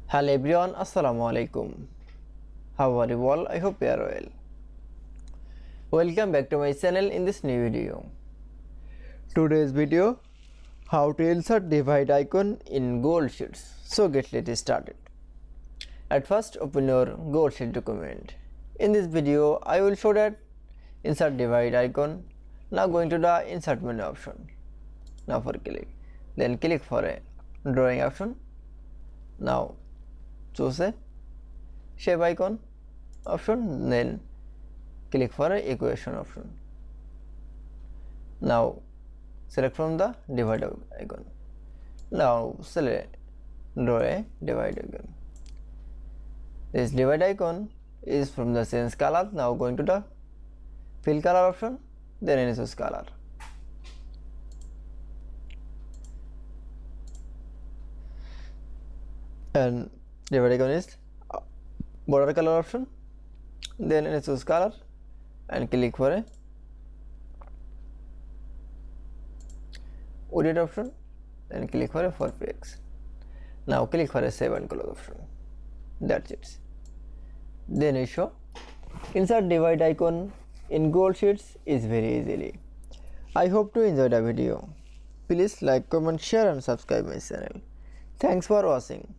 Hello everyone, Assalamu alaikum. How are you all? I hope you are well. Welcome back to my channel in this new video. Today's video, how to insert divide icon in Google Sheets. So let's started. At first open your Google Sheet document. In this video I will show that insert divide icon. Now going to the insert menu option. Now for click. Then click for a drawing option. Now choose a shape icon option, then click for a equation option. Now select from the divide icon. Now select draw a divide icon. This divide icon is from the sense color. Now going to the fill color option, then choose color. And divide icon is border color option, then choose color and click for a edit option, then click for a 4px. Now click for a save and close option. That's it. Then you show insert divide icon in Google Sheets is very easily. I hope to enjoy the video. Please like, comment, share and subscribe my channel. Thanks for watching.